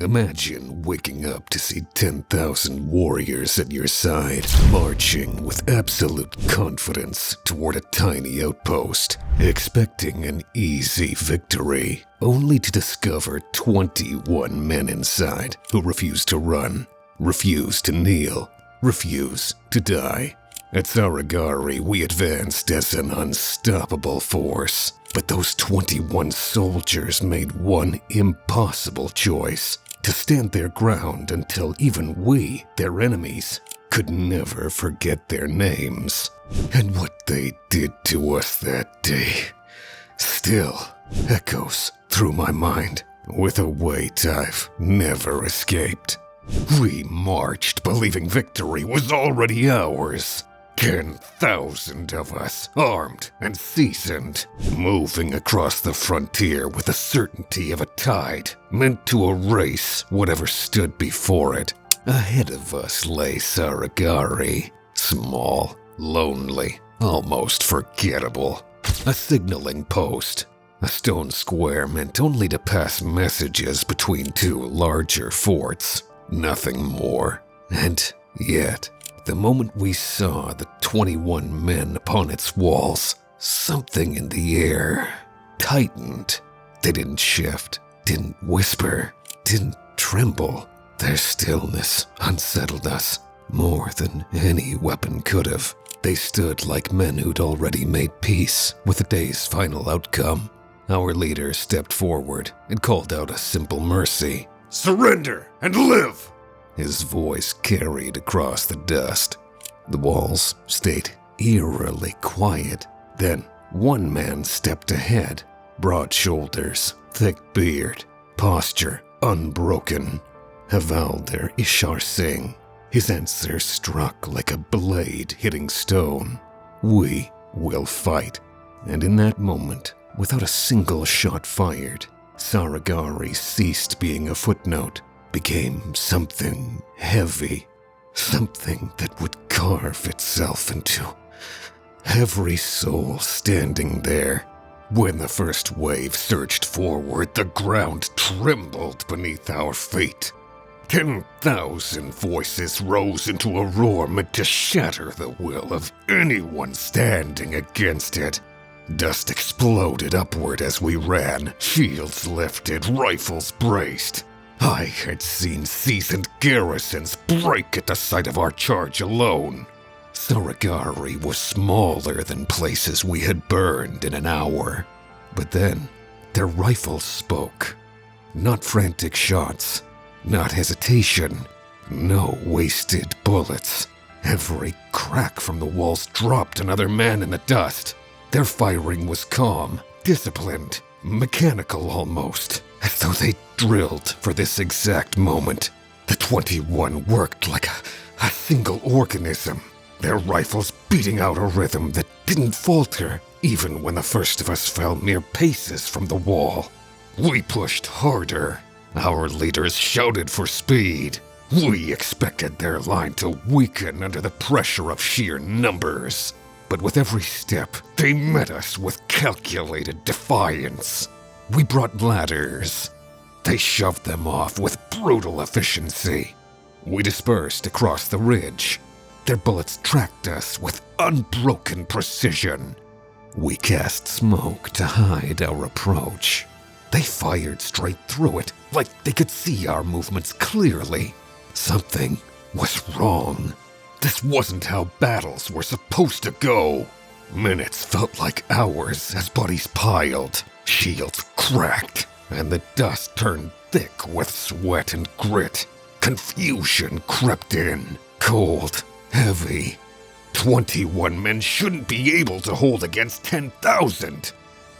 Imagine waking up to see 10,000 warriors at your side, marching with absolute confidence toward a tiny outpost, expecting an easy victory, only to discover 21 men inside who refuse to run, refuse to kneel, refuse to die. At Saragarhi, we advanced as an unstoppable force, but those 21 soldiers made one impossible choice: to stand their ground until even we, their enemies, could never forget their names. And what they did to us that day still echoes through my mind with a weight I've never escaped. We marched believing victory was already ours. 10,000 of us, armed and seasoned, moving across the frontier with the certainty of a tide meant to erase whatever stood before it. Ahead of us lay Saragarhi, small, lonely, almost forgettable. A signaling post, a stone square meant only to pass messages between two larger forts, nothing more. And yet, the moment we saw the 21 men upon its walls, something in the air tightened. They didn't shift, didn't whisper, didn't tremble. Their stillness unsettled us more than any weapon could have. They stood like men who'd already made peace with the day's final outcome. Our leader stepped forward and called out a simple mercy. "Surrender and live!" His voice carried across the dust. The walls stayed eerily quiet. Then one man stepped ahead, broad shoulders, thick beard, posture unbroken. Havalder Ishar Singh. His answer struck like a blade hitting stone. "We will fight." And in that moment, without a single shot fired, Saragarhi ceased being a footnote, became something heavy, something that would carve itself into every soul standing there. When the first wave surged forward, the ground trembled beneath our feet. 10,000 voices rose into a roar meant to shatter the will of anyone standing against it. Dust exploded upward as we ran, shields lifted, rifles braced. I had seen seasoned garrisons break at the sight of our charge alone. Saragarhi was smaller than places we had burned in an hour. But then, their rifles spoke. Not frantic shots, not hesitation, no wasted bullets. Every crack from the walls dropped another man in the dust. Their firing was calm, disciplined, mechanical almost, as though they drilled for this exact moment. The 21 worked like a single organism, their rifles beating out a rhythm that didn't falter, even when the first of us fell mere paces from the wall. We pushed harder. Our leaders shouted for speed. We expected their line to weaken under the pressure of sheer numbers. But with every step, they met us with calculated defiance. We brought ladders. They shoved them off with brutal efficiency. We dispersed across the ridge. Their bullets tracked us with unbroken precision. We cast smoke to hide our approach. They fired straight through it, like they could see our movements clearly. Something was wrong. This wasn't how battles were supposed to go. Minutes felt like hours as bodies piled, shields cracked, and the dust turned thick with sweat and grit. Confusion crept in, cold, heavy. 21 men shouldn't be able to hold against 10,000.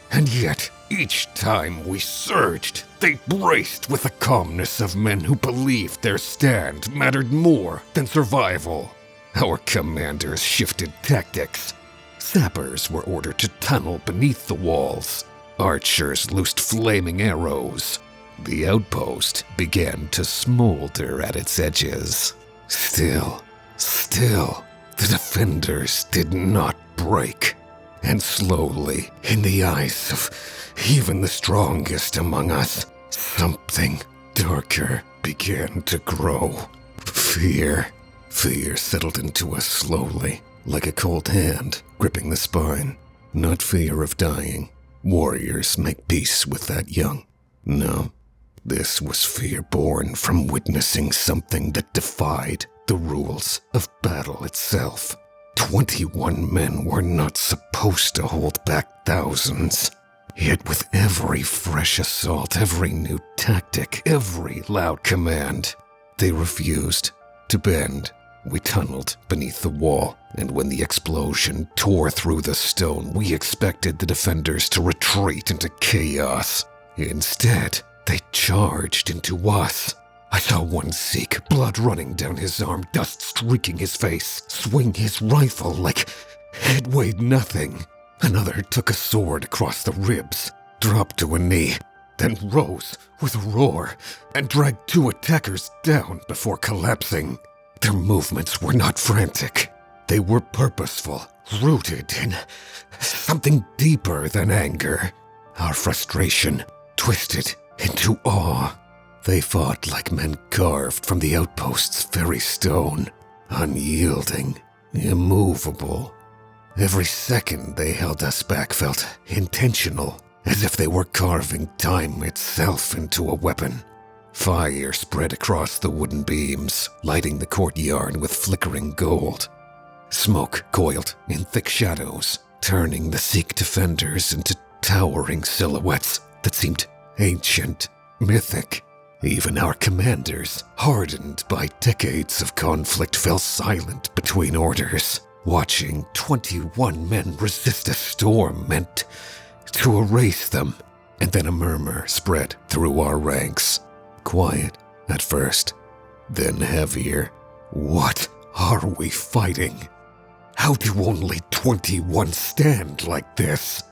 And yet, each time we surged, they braced with the calmness of men who believed their stand mattered more than survival. Our commanders shifted tactics. Sappers were ordered to tunnel beneath the walls. Archers loosed flaming arrows. The outpost began to smolder at its edges. Still, the defenders did not break. And slowly, in the eyes of even the strongest among us, something darker began to grow. Fear. Fear settled into us slowly, like a cold hand gripping the spine. Not fear of dying. Warriors make peace with that young. No, this was fear born from witnessing something that defied the rules of battle itself. 21 men were not supposed to hold back thousands. Yet with every fresh assault, every new tactic, every loud command, they refused to bend. We tunneled beneath the wall, and when the explosion tore through the stone, we expected the defenders to retreat into chaos. Instead, they charged into us. I saw one Sikh, blood running down his arm, dust streaking his face, swing his rifle like it weighed nothing. Another took a sword across the ribs, dropped to a knee, then rose with a roar and dragged two attackers down before collapsing. Their movements were not frantic. They were purposeful, rooted in something deeper than anger. Our frustration twisted into awe. They fought like men carved from the outpost's very stone, unyielding, immovable. Every second they held us back felt intentional, as if they were carving time itself into a weapon. Fire spread across the wooden beams, lighting the courtyard with flickering gold. Smoke coiled in thick shadows, turning the Sikh defenders into towering silhouettes that seemed ancient, mythic. Even our commanders, hardened by decades of conflict, fell silent between orders. Watching 21 men resist a storm meant to erase them, and then a murmur spread through our ranks. Quiet at first, then heavier. What are we fighting? How do only 21 stand like this?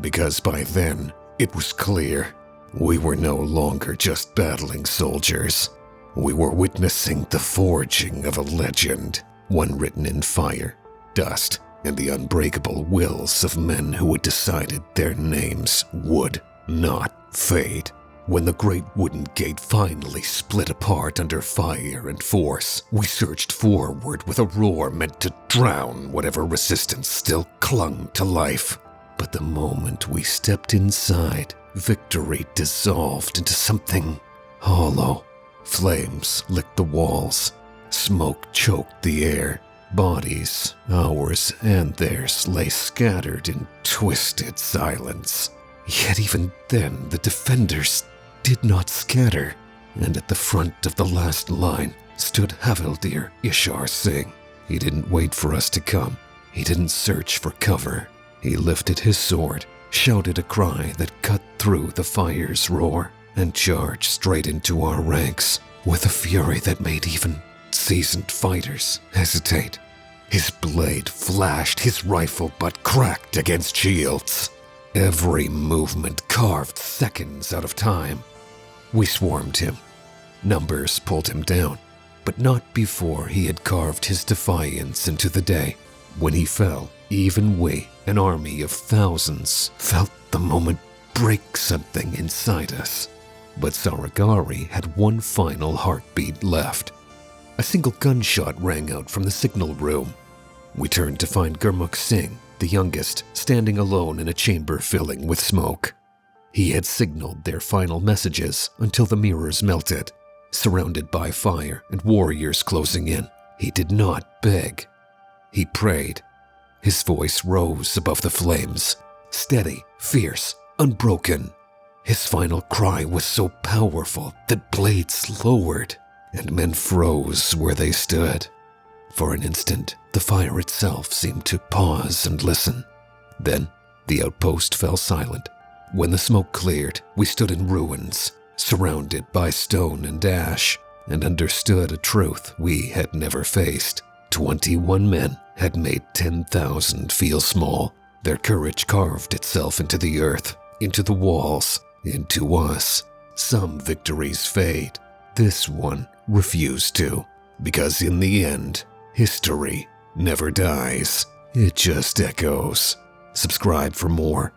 Because by then, it was clear we were no longer just battling soldiers. We were witnessing the forging of a legend, one written in fire, dust, and the unbreakable wills of men who had decided their names would not fade. When the great wooden gate finally split apart under fire and force, we surged forward with a roar meant to drown whatever resistance still clung to life. But the moment we stepped inside, victory dissolved into something hollow. Flames licked the walls. Smoke choked the air. Bodies, ours and theirs, lay scattered in twisted silence. Yet even then, the defenders did not scatter, and at the front of the last line stood Havildir Ishar Singh. He didn't wait for us to come. He didn't search for cover. He lifted his sword, shouted a cry that cut through the fire's roar, and charged straight into our ranks with a fury that made even seasoned fighters hesitate. His blade flashed, his rifle butt cracked against shields. Every movement carved seconds out of time. We swarmed him. Numbers pulled him down, but not before he had carved his defiance into the day. When he fell, even we, an army of thousands, felt the moment break something inside us. But Saragarhi had one final heartbeat left. A single gunshot rang out from the signal room. We turned to find Gurmukh Singh, the youngest, standing alone in a chamber filling with smoke. He had signaled their final messages until the mirrors melted. Surrounded by fire and warriors closing in, he did not beg. He prayed. His voice rose above the flames, steady, fierce, unbroken. His final cry was so powerful that blades lowered and men froze where they stood. For an instant, the fire itself seemed to pause and listen. Then, the outpost fell silent. When the smoke cleared, we stood in ruins, surrounded by stone and ash, and understood a truth we had never faced. 21 men had made 10,000 feel small. Their courage carved itself into the earth, into the walls, into us. Some victories fade. This one refused to, because in the end, history never dies. It just echoes. Subscribe for more.